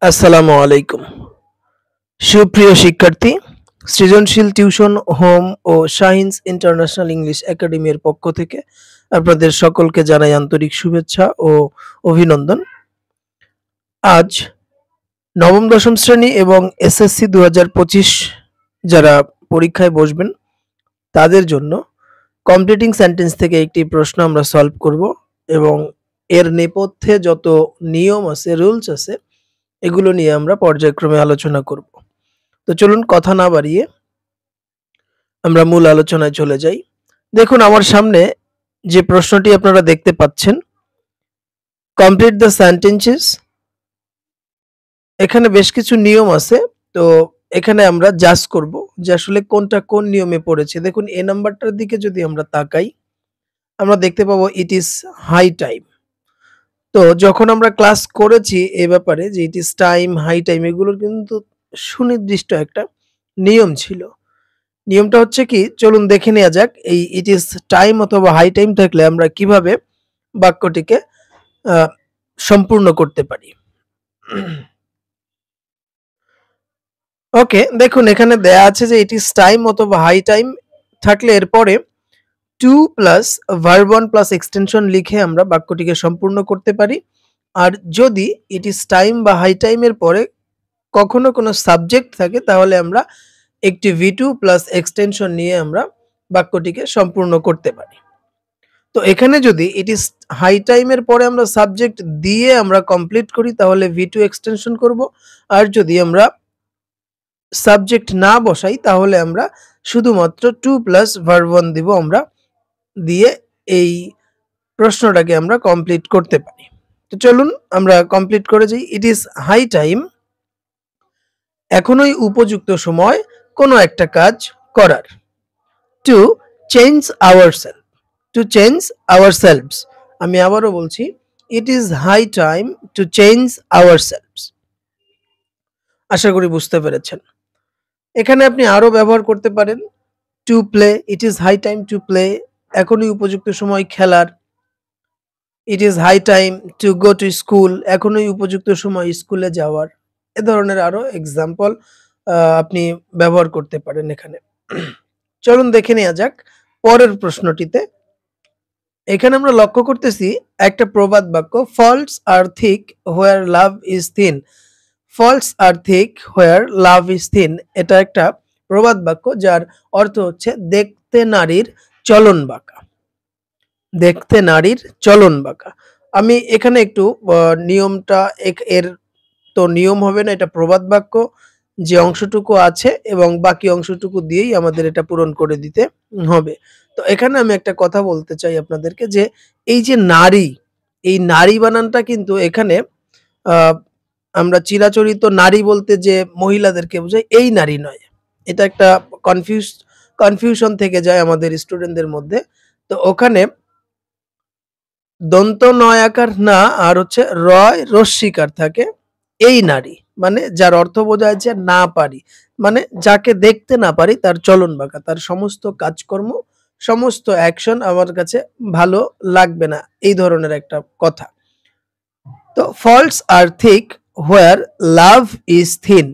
আসসালামু আলাইকুম। সুপ্রিয় শিক্ষার্থী, সৃজনশীল টিউশন হোম ও শাহিনস ইন্টারন্যাশনাল ইংলিশ একাডেমির পক্ষ থেকে আপনাদের সকলকে জানাই আন্তরিক শুভেচ্ছা ও অভিনন্দন। আজ নবম দশম শ্রেণী এবং এসএসসি 2025 যারা পরীক্ষায় বসবেন তাদের জন্য কমপ্লিটিং সেন্টেন্স থেকে একটি প্রশ্ন আমরা সলভ করব এবং এর নেপথ্যে যত নিয়ম আছে, রুলস আছে, এগুলো নিয়ে আমরা পর্যায়ক্রমে আলোচনা করব। তো চলুন কথা না বাড়িয়ে আমরা মূল আলোচনায় চলে যাই। দেখুন আমার সামনে যে প্রশ্নটি আপনারা দেখতে পাচ্ছেন, কমপ্লিট দ্য সেন্টেন্সেস। এখানে বেশ কিছু নিয়ম আছে, তো এখানে আমরা জাজ করব যে আসলে কোনটা কোন নিয়মে পড়েছে। দেখুন এ নাম্বারটার দিকে যদি আমরা তাকাই, আমরা দেখতে পাবো ইট ইজ হাই টাইম। তো যখন আমরা ক্লাস করেছি এ ব্যাপারে যে it is time, high time, এগুলোর কিন্তু সুনির্দিষ্ট একটা নিয়ম ছিল। নিয়মটা হচ্ছে কি, চলুন দেখে নেওয়া যাক এই ইট ইজ টাইম অথবা হাই টাইম থাকলে আমরা কিভাবে বাক্যটিকে সম্পূর্ণ করতে পারি। ওকে, দেখুন এখানে দেয়া আছে যে ইট ইজ টাইম অথবা হাই টাইম থাকলে এরপরে to plus verb one plus extension লিখে আমরা বাক্যটিকে সম্পূর্ণ করতে পারি। আর যদি ইট ইজ টাইম বা হাই টাইমের পরে কখনো কোনো সাবজেক্ট থাকে তাহলে আমরা একটি V2 প্লাস এক্সটেনশন নিয়ে আমরা বাক্যটিকে সম্পূর্ণ করতে পারি। তো এখানে যদি ইট ইজ হাই টাইমের পরে আমরা সাবজেক্ট দিয়ে আমরা কমপ্লিট করি তাহলে V2 এক্সটেনশন করব। আর যদি আমরা সাবজেক্ট না বসাই তাহলে আমরা শুধুমাত্র টু প্লাস ভার্ব ওয়ান দিব, আমরা দিয়ে এই প্রশ্নটাকে আমরা কমপ্লিট করতে পারি। তো চলুন আমরা কমপ্লিট করে যাই। ইট ইজ হাই টাইম, এখনই উপযুক্ত সময় কোনো একটা কাজ করার। To change ourself, to change ourselves. আমি আবারও বলছি, it is high time to change ourselves. আশা করি বুঝতে পেরেছেন। এখানে আপনি আরো ব্যবহার করতে পারেন to play, it is high time to play, এখনই উপযুক্ত সময় খেলার। It is high time to go to school, এখনই উপযুক্ত সময় স্কুলে যাওয়ার। এ ধরনের আরো এক্সাম্পল আপনি ব্যবহার করতে পারেন এখানে। চলুন দেখে নেওয়া যাক পরের প্রশ্নটিতে। এখানে আমরা লক্ষ্য করতেছি একটা প্রবাদ বাক্য, faults are thick where love is thin. Faults are thick where love is thin, এটা একটা প্রবাদ বাক্য যার অর্থ হচ্ছে দেখতে নারীর চলন বাঁকা। দেখতে নারীর চলন বাঁকা। আমি এখানে একটু নিয়মটা, এর তো নিয়ম হবে না, এটা প্রবাদ বাক্য, যে অংশটুকু আছে এবং বাকি অংশটুকু দিয়েই আমাদের এটা পূরণ করে দিতে হবে। তো এখানে আমি একটা কথা বলতে চাই আপনাদেরকে যে এই যে নারী, এই নারী বানানটা কিন্তু এখানে আমরা চিরাচরিত নারী বলতে যে মহিলাদেরকে বোঝায় এই নারী নয়। এটা একটা কনফিউশন থেকে যায় আমাদের স্টুডেন্টদের মধ্যে। তো ওখানে দন্ত নয় আকার না আর হচ্ছে রয় রস্যিকার থাকে, এই নারী মানে যার অর্থ বোঝায় যে না পারি, মানে যাকে দেখতে না পারি তার চলন বাঁকা, তার সমস্ত কাজকর্ম, সমস্ত অ্যাকশন আমার কাছে ভালো লাগবে না, এই ধরনের একটা কথা। তো faults are thick where love is thin,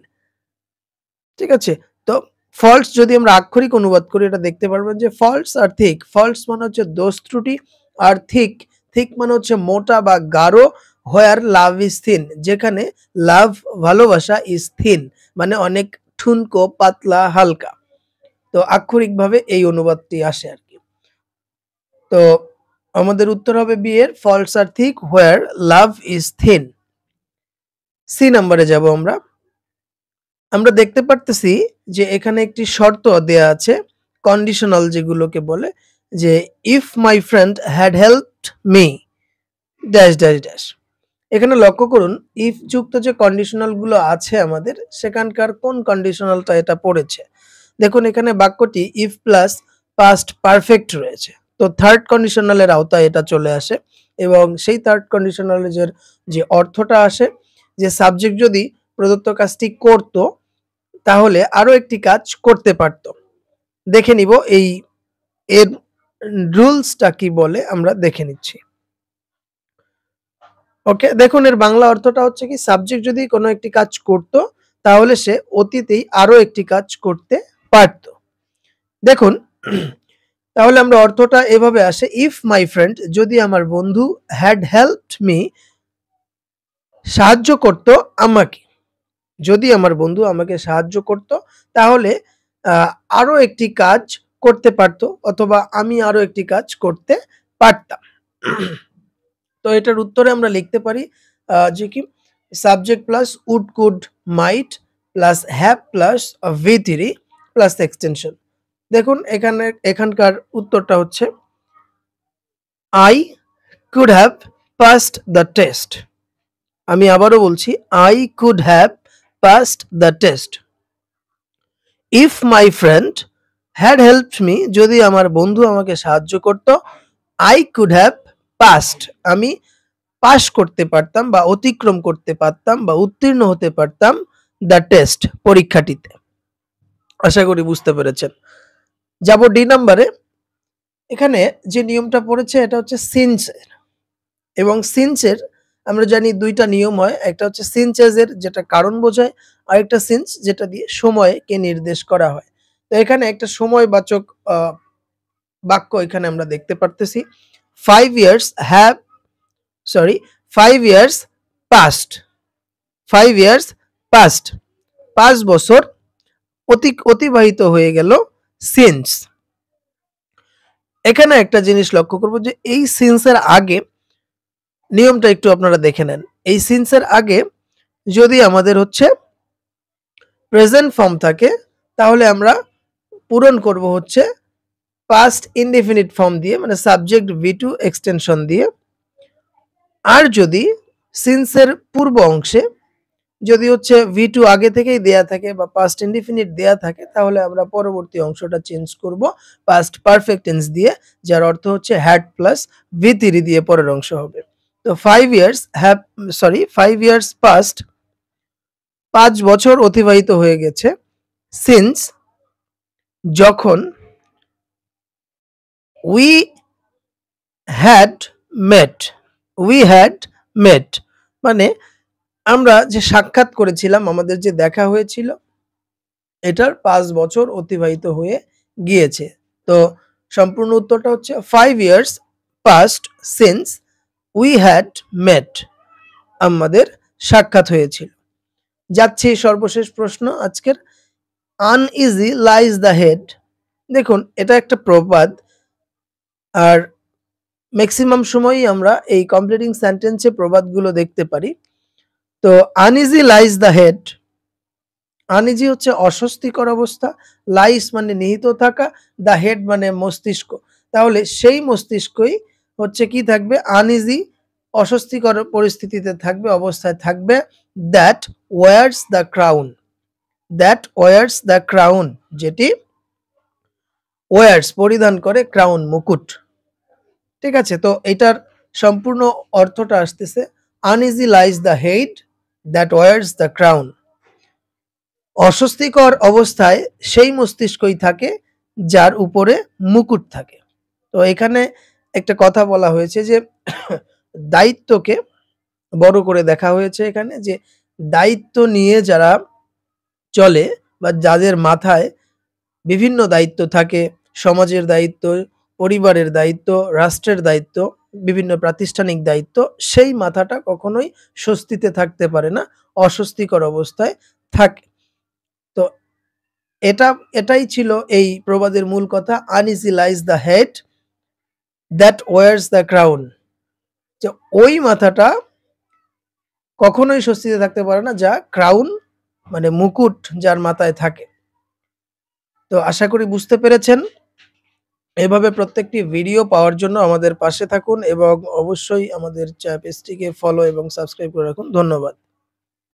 ঠিক আছে। তো ফলস যদি আমরা আক্ষরিক অনুবাদ করি এটা দেখতে পারবেন যে ফলস আর থিক, ফলস মানে হচ্ছে দোষ ত্রুটি, আর থিক, থিক মানে হচ্ছে মোটা বা গাঢ়, হোয়ার লাভ ইজ থিন, যেখানে লাভ ভালোবাসা, ইজ থিন মানে অনেক ঠুনকো, পাতলা, হালকা। তো আক্ষরিকভাবে এই অনুবাদটি আসে আর কি। তো আমাদের উত্তর হবে বি এর, faults are thick where love is thin. C নাম্বারে যাব আমরা। আমরা দেখতে পারতেছি যে এখানে একটি শর্ত দেয়া আছে, কন্ডিশনাল যেগুলোকে বলে, যে if my friend had helped me dash dash dash. এখানে লক্ষ্য করুন ইফ যুক্ত যে কন্ডিশনাল গুলো আছে আমাদের, সেখানকার কোন কন্ডিশনালটা এটা পড়েছে। দেখুন এখানে বাক্যটি ইফ প্লাস পাস্ট পারফেক্ট রয়েছে, তো থার্ড কন্ডিশনালের আওতায় এটা চলে আসে এবং সেই থার্ড কন্ডিশনালের যে অর্থটা আসে, যে সাবজেক্ট যদি প্রদত্ত কাজটি করত তাহলে আরো একটি কাজ করতে পারত। দেখে নিব এই এর রুলসটা কি বলে, আমরা দেখে নিচ্ছি। ওকে, দেখুন এর বাংলা অর্থটা হচ্ছে কি, সাবজেক্ট যদি কোনো একটি কাজ করত তাহলে সে অতীতেই আরো একটি কাজ করতে পারত। দেখুন তাহলে আমরা অর্থটা এভাবে আসে, ইফ মাই ফ্রেন্ড, যদি আমার বন্ধু, হ্যাড হেল্পড মি, সাহায্য করত আমাকে, যদি আমার বন্ধু আমাকে সাহায্য করত তাহলে আরো একটি কাজ করতে পারতো, অথবা আমি আরো একটি কাজ করতে পারতাম। তো এটার উত্তরে আমরা লিখতে পারি যে কি, subject plus would, could, might plus have plus ভি3 প্লাস এক্সটেনশন। দেখুন এখানকার উত্তরটা হচ্ছে I could have passed the test. আমি আবারও বলছি, I could have passed the test. If my friend had helped me, যদি আমার বন্ধু আমাকে সাহায্য করত, আই কুড হ্যাভ পাসড, আমি পাস করতে পারতাম বা অতিক্রম করতে পারতাম বা উত্তীর্ণ হতে পারতাম দ্য টেস্ট, পরীক্ষাটিতে। আশা করি বুঝতে পেরেছেন। যাব ডি নাম্বারে। এখানে যে নিয়মটা পড়েছে এটা হচ্ছে সিন্সের, এবং সিন্সের আমরা জানি দুইটা নিয়ম হয়, একটা হচ্ছে সিনচেজের যেটা কারণ বোঝায়, আর একটা সিন্স যেটা দিয়ে সময়কে নির্দেশ করা হয়। তো এখানে একটা সময়বাচক বাক্য এখানে আমরা দেখতে পারতেছি, 5 years have, sorry 5 years past, 5 years past, 5 বছর অতিবাহিত হয়ে গেল সিন্স। এখানে একটা জিনিস লক্ষ্য করব যে এই সিন্সের আগে নিয়মটা একটু আপনারা দেখে নেন। এই সিন্সের আগে যদি আমাদের হচ্ছে প্রেজেন্ট ফর্ম থাকে তাহলে আমরা পূরণ করব হচ্ছে পাস্ট ইনডেফিনিট ফর্ম দিয়ে, মানে সাবজেক্ট ভি2 এক্সটেনশন দিয়ে। আর যদি সিন্সের পূর্ব অংশে যদি হচ্ছে ভি2 আগে থেকেই দেয়া থাকে বা পাস্ট ইনডেফিনিট দেয়া থাকে তাহলে আমরা পরবর্তী অংশটা চেঞ্জ করব পাস্ট পারফেক্ট টেন্স দিয়ে, যার অর্থ হচ্ছে হ্যাড প্লাস ভি3 দিয়ে পরের অংশ হবে। তো 5 years পাস্ট, 5 বছর অতিবাহিত হয়ে গেছে সিন্স, যখন উই হ্যাড মেট, মানে আমরা যে সাক্ষাৎ করেছিলাম, আমাদের যে দেখা হয়েছিল, এটার 5 বছর অতিবাহিত হয়ে গিয়েছে। তো সম্পূর্ণ উত্তরটা হচ্ছে 5 years past since we had met, আমাদের সাক্ষাৎ হয়েছিল। যাচ্ছে সর্বশেষ প্রশ্ন আজকের, আনইজি লাইজ দ্য হেড। দেখুন এটা একটা প্রবাদ, আর ম্যাক্সিমাম সময়ই আমরা এই কমপ্লিটিং সেন্টেন্সে প্রবাদগুলো দেখতে পারি। তো uneasy lies the head, uneasy হচ্ছে অস্বস্তিকর অবস্থা, লাইস মানে নিহিত থাকা, দ্য হেড মানে মস্তিষ্ক। তাহলে সেই মস্তিষ্কই হচ্ছে কি থাকবে, আনইজি অস্বস্তিকর পরিস্থিতিতে থাকবে, অবস্থায় থাকবে, that wears the crown, that wears the crown, যেটি ওয়ার্স পরিধান করে, ক্রাউন মুকুট। ঠিক আছে, তো এটার সম্পূর্ণ অর্থটা আসতেছে, uneasy lies the head that wears the crown, অস্বস্তিকর অবস্থায় সেই মস্তিষ্কই থাকে যার উপরে মুকুট থাকে। তো এখানে একটা কথা বলা হয়েছে যে দায়িত্বকে বড় করে দেখা হয়েছে এখানে, যে দায়িত্ব নিয়ে যারা চলে বা যাদের মাথায় বিভিন্ন দায়িত্ব থাকে, সমাজের দায়িত্ব, পরিবারের দায়িত্ব, রাষ্ট্রের দায়িত্ব, বিভিন্ন প্রাতিষ্ঠানিক দায়িত্ব, সেই মাথাটা কখনোই স্বস্তিতে থাকতে পারে না, অস্বস্তিকর অবস্থায় থাকে। তো এটাই ছিল এই প্রবাদের মূল কথা, uneasy lies the head that wears the crown, যে ওই মাথাটা কখনোই স্বস্তিতে থাকতে পারে না যা ক্রাউন মানে মুকুট যার মাথায় থাকে। তো আশা করি বুঝতে পেরেছেন। এভাবে প্রত্যেকটি ভিডিও পাওয়ার জন্য আমাদের পাশে থাকুন এবং অবশ্যই আমাদের পেজটিকে ফলো এবং সাবস্ক্রাইব করে রাখুন। ধন্যবাদ।